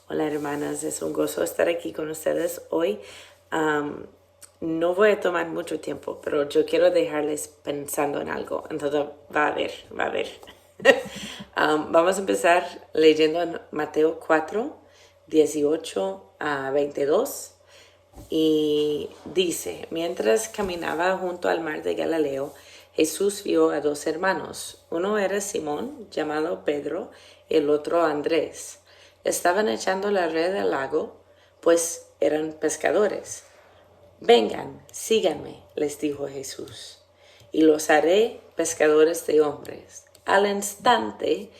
Hola hermanas, es un gozo estar aquí con ustedes hoy. No voy a tomar mucho tiempo, pero yo quiero dejarles pensando en algo. Entonces va a ver. Vamos a empezar leyendo en Mateo 4, 18 a 22. Y dice, mientras caminaba junto al mar de Galileo, Jesús vio a dos hermanos. Uno era Simón, llamado Pedro, y el otro Andrés. Estaban echando la red al lago, pues eran pescadores. Vengan, síganme, les dijo Jesús, y los haré pescadores de hombres. Al instante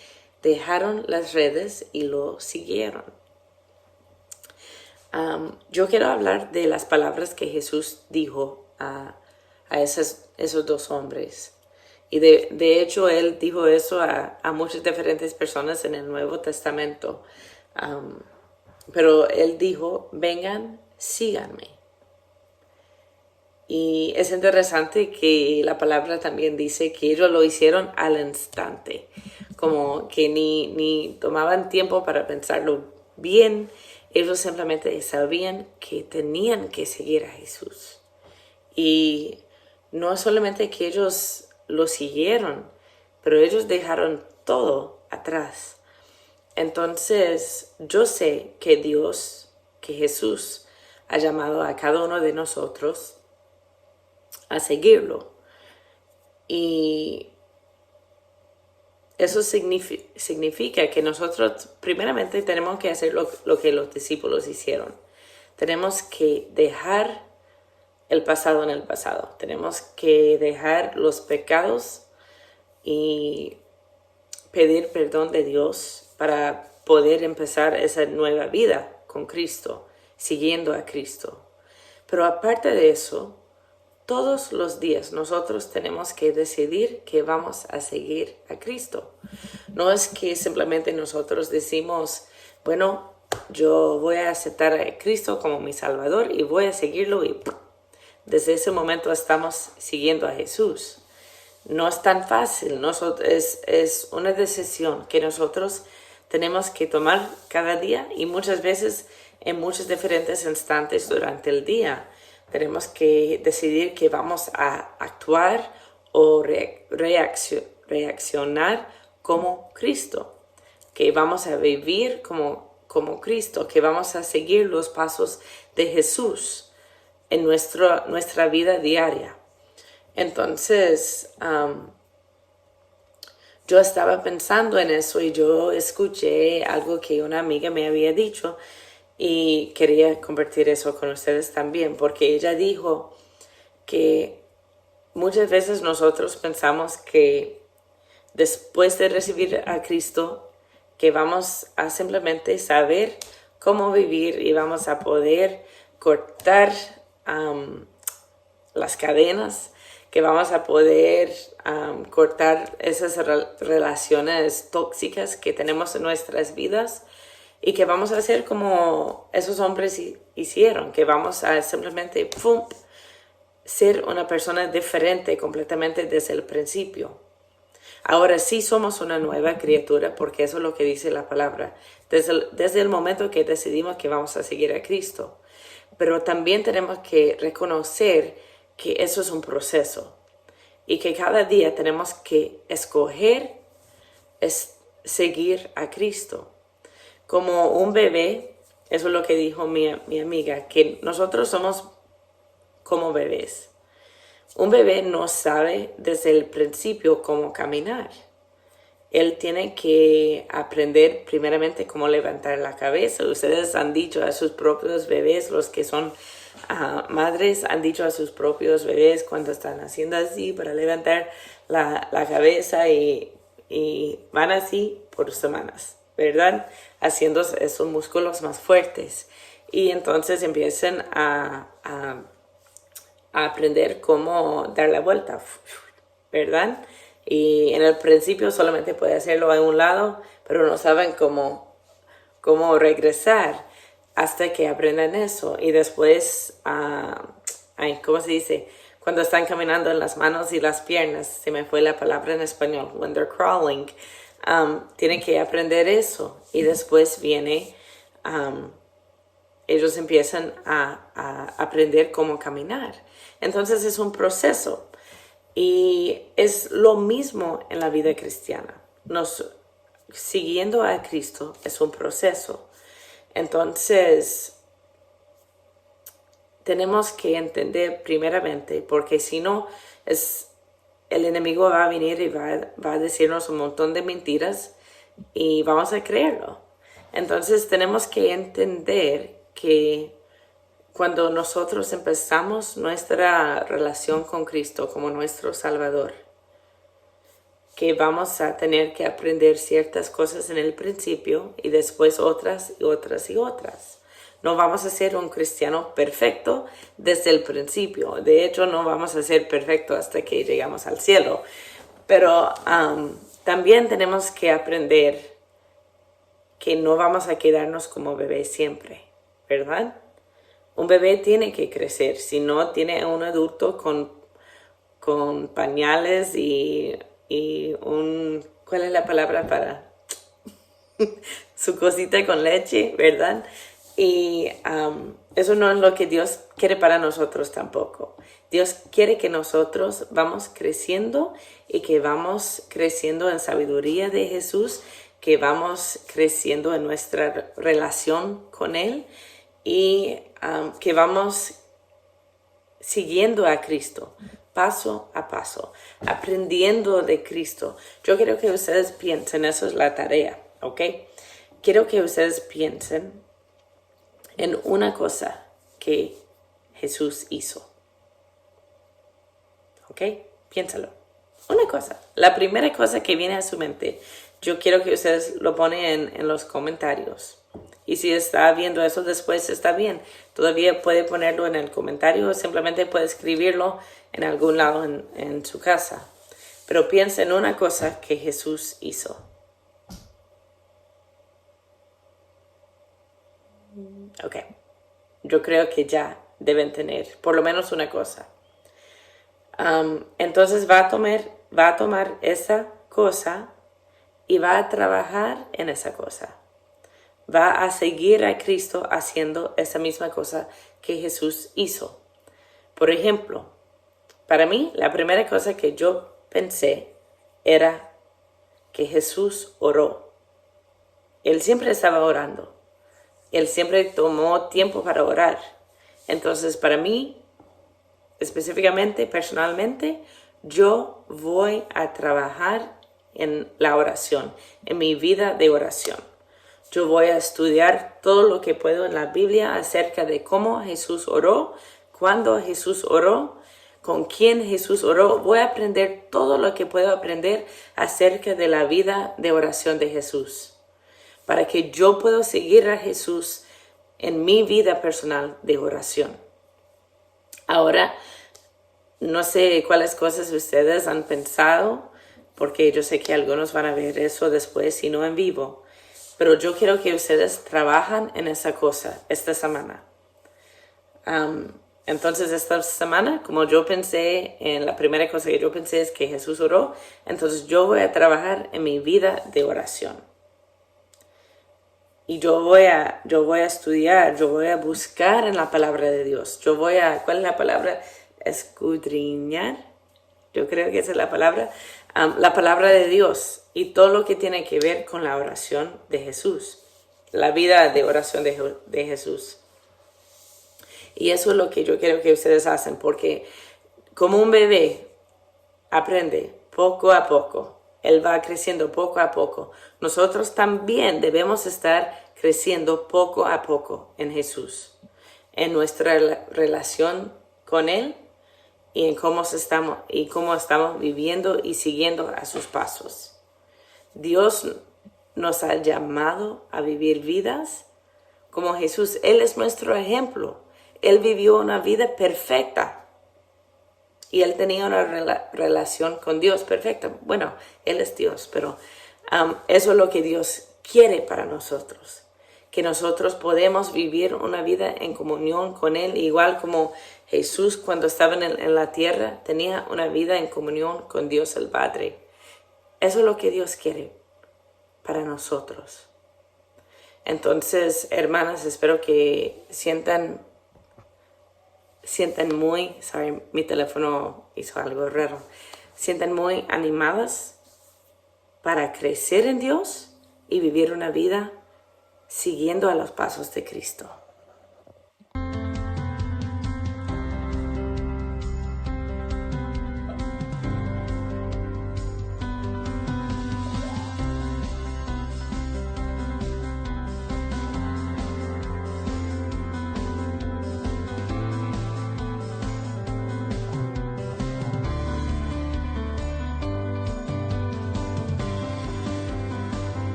dejaron las redes y lo siguieron. Yo quiero hablar de las palabras que Jesús dijo a esos dos hombres. Y de hecho, Él dijo eso a muchas diferentes personas en el Nuevo Testamento. Pero Él dijo, vengan, síganme. Y es interesante que la palabra también dice que ellos lo hicieron al instante. Como que ni tomaban tiempo para pensarlo bien. Ellos simplemente sabían que tenían que seguir a Jesús. Y no solamente que ellos lo siguieron, pero ellos dejaron todo atrás. Entonces, yo sé que Dios, que Jesús, ha llamado a cada uno de nosotros a seguirlo. Y eso significa que nosotros primeramente tenemos que hacer lo que los discípulos hicieron. Tenemos que dejar el pasado en el pasado. Tenemos que dejar los pecados y pedir perdón de Dios para poder empezar esa nueva vida con Cristo, siguiendo a Cristo. Pero aparte de eso, todos los días nosotros tenemos que decidir que vamos a seguir a Cristo. No es que simplemente nosotros decimos, bueno, yo voy a aceptar a Cristo como mi Salvador y voy a seguirlo y desde ese momento estamos siguiendo a Jesús. No es tan fácil, es una decisión que nosotros tenemos que tomar cada día y muchas veces en muchos diferentes instantes durante el día. Tenemos que decidir que vamos a actuar o reaccionar como Cristo, que vamos a vivir como Cristo, que vamos a seguir los pasos de Jesús en nuestra vida diaria. Entonces, yo estaba pensando en eso y yo escuché algo que una amiga me había dicho y quería compartir eso con ustedes también, porque ella dijo que muchas veces nosotros pensamos que después de recibir a Cristo, que vamos a simplemente saber cómo vivir y vamos a poder cortar las cadenas, que vamos a poder cortar esas relaciones tóxicas que tenemos en nuestras vidas y que vamos a hacer como esos hombres hicieron, que vamos a simplemente ser una persona diferente completamente desde el principio. Ahora sí somos una nueva criatura porque eso es lo que dice la palabra, desde el momento que decidimos que vamos a seguir a Cristo. Pero también tenemos que reconocer que eso es un proceso y que cada día tenemos que escoger seguir a Cristo. Como un bebé, eso es lo que dijo mi amiga, que nosotros somos como bebés. Un bebé no sabe desde el principio cómo caminar. Él tiene que aprender primeramente cómo levantar la cabeza. Ustedes han dicho a sus propios bebés, los que son madres han dicho a sus propios bebés cuando están haciendo así para levantar la cabeza y van así por semanas, ¿verdad? Haciendo esos músculos más fuertes. Y entonces empiezan a aprender cómo dar la vuelta, ¿verdad? Y en el principio solamente puede hacerlo a un lado, pero no saben cómo regresar hasta que aprendan eso. Y después, ¿cómo se dice? Cuando están caminando en las manos y las piernas, se me fue la palabra en español, when they're crawling, tienen que aprender eso. Y después viene ellos empiezan a aprender cómo caminar. Entonces es un proceso y es lo mismo en la vida cristiana. Siguiendo a Cristo es un proceso. Entonces tenemos que entender primeramente, porque si no, el enemigo va a venir y va a decirnos un montón de mentiras y vamos a creerlo. Entonces tenemos que entender que cuando nosotros empezamos nuestra relación con Cristo como nuestro Salvador, que vamos a tener que aprender ciertas cosas en el principio y después otras y otras y otras. No vamos a ser un cristiano perfecto desde el principio. De hecho, no vamos a ser perfectos hasta que llegamos al cielo. Pero también tenemos que aprender que no vamos a quedarnos como bebés siempre, ¿verdad? Un bebé tiene que crecer. Si no, tiene un adulto con pañales y ¿cuál es la palabra para? Su cosita con leche, ¿verdad? Y eso no es lo que Dios quiere para nosotros tampoco. Dios quiere que nosotros vamos creciendo y que vamos creciendo en sabiduría de Jesús, que vamos creciendo en nuestra relación con Él y que vamos siguiendo a Cristo paso a paso, aprendiendo de Cristo. Yo quiero que ustedes piensen, eso es la tarea, ¿ok? Quiero que ustedes piensen en una cosa que Jesús hizo. ¿Ok? Piénsalo. Una cosa. La primera cosa que viene a su mente. Yo quiero que ustedes lo ponen en los comentarios. Y si está viendo eso después, está bien. Todavía puede ponerlo en el comentario o simplemente puede escribirlo en algún lado en su casa. Pero piensa en una cosa que Jesús hizo. Ok. Yo creo que ya deben tener por lo menos una cosa. Entonces va a tomar esa cosa y va a trabajar en esa cosa. Va a seguir a Cristo haciendo esa misma cosa que Jesús hizo. Por ejemplo, para mí la primera cosa que yo pensé era que Jesús oró. Él siempre estaba orando. Él siempre tomó tiempo para orar. Entonces, para mí, específicamente, personalmente, yo voy a trabajar en la oración, en mi vida de oración. Yo voy a estudiar todo lo que puedo en la Biblia acerca de cómo Jesús oró, cuándo Jesús oró, con quién Jesús oró. Voy a aprender todo lo que puedo aprender acerca de la vida de oración de Jesús, para que yo pueda seguir a Jesús en mi vida personal de oración. Ahora, no sé cuáles cosas ustedes han pensado, porque yo sé que algunos van a ver eso después y no en vivo. Pero yo quiero que ustedes trabajen en esa cosa esta semana. Entonces esta semana, como yo pensé, en la primera cosa que yo pensé es que Jesús oró, entonces yo voy a trabajar en mi vida de oración. Y yo voy a estudiar, yo voy a buscar en la palabra de Dios. ¿Cuál es la palabra? Escudriñar. Yo creo que esa es la palabra. La palabra de Dios y todo lo que tiene que ver con la oración de Jesús. La vida de oración de Jesús. Y eso es lo que yo quiero que ustedes hacen, porque como un bebé aprende poco a poco, él va creciendo poco a poco. Nosotros también debemos estar creciendo poco a poco en Jesús, en nuestra relación con Él y en cómo estamos viviendo y siguiendo a sus pasos. Dios nos ha llamado a vivir vidas como Jesús. Él es nuestro ejemplo. Él vivió una vida perfecta. Y Él tenía una relación con Dios perfecta. Bueno, Él es Dios, pero eso es lo que Dios quiere para nosotros. Que nosotros podemos vivir una vida en comunión con Él, igual como Jesús cuando estaba en la tierra tenía una vida en comunión con Dios el Padre. Eso es lo que Dios quiere para nosotros. Entonces, hermanas, espero que sientan muy, sorry, mi teléfono hizo algo raro, sientan muy animadas para crecer en Dios y vivir una vida siguiendo a los pasos de Cristo.